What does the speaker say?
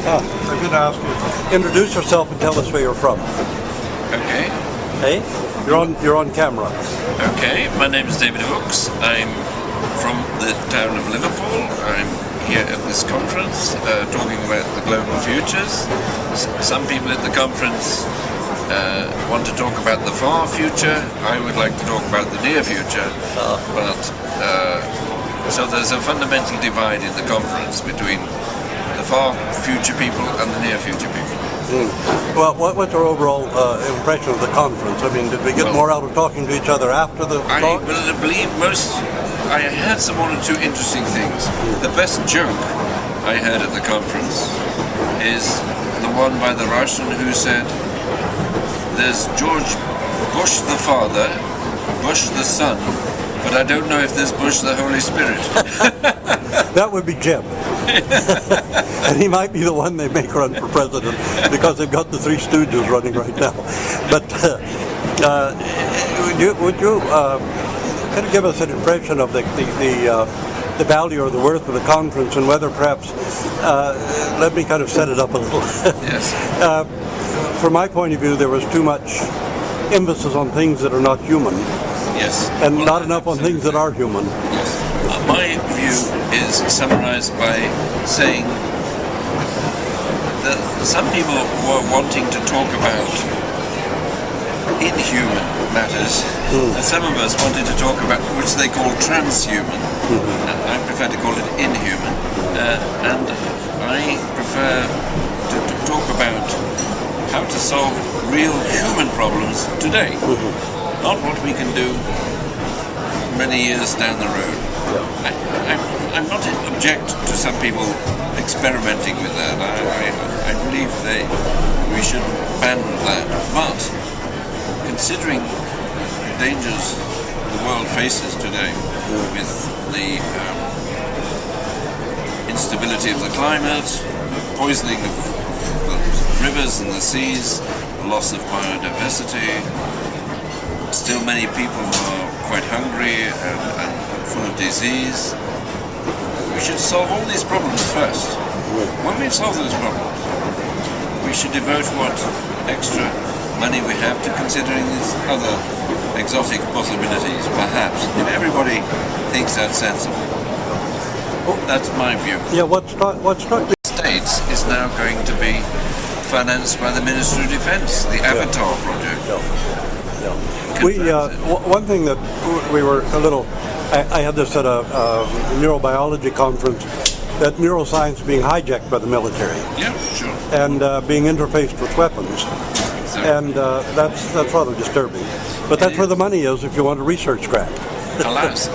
I'm going to ask you, introduce yourself and tell us where you're from. Okay. Hey? You're on camera. Okay, my name is David Hooks. I'm from the town of Liverpool. I'm here at this conference talking about the global futures. Some people at the conference want to talk about the far future. I would like to talk about the near future. So there's a fundamental divide in the conference between the far future people and the near future people. Well, what's your overall impression of the conference? I mean, did we get more out of talking to each other after the talk? I believe I had some one or two interesting things. The best joke I heard at the conference is the one by the Russian who said, "There's George Bush the father, Bush the son, but I don't know if there's Bush the Holy Spirit." That would be Jim. And he might be the one they make run for president because they've got the Three Stooges running right now. But would you kind of give us an impression of the value or the worth of the conference, and whether perhaps, let me kind of set it up a little. Yes. From my point of view, there was too much emphasis on things that are not human. Yes. And not enough on things that are human. Yes. My view is summarized by saying that some people were wanting to talk about inhuman matters, and some of us wanted to talk about which they call transhuman. I prefer to call it inhuman, and I prefer to talk about how to solve real human problems today, not what we can do many years down the road. I'm not object to some people experimenting with that. I believe we should ban that. But considering the dangers the world faces today with the instability of the climate, poisoning of the rivers and the seas, the loss of biodiversity, still many people are quite hungry and full of disease. We should solve all these problems first. When we solve those problems, we should devote what extra money we have to considering these other exotic possibilities, perhaps. If everybody thinks that's sensible. That's my view. Yeah, what struck me? States is now going to be financed by the Ministry of Defense, the Avatar project. One thing that we were a little, I had this at a neurobiology conference, that neuroscience being hijacked by the military. Yeah, sure. And being interfaced with weapons. Exactly. And that's rather disturbing. But that's where the money is if you want a research grant. Alas.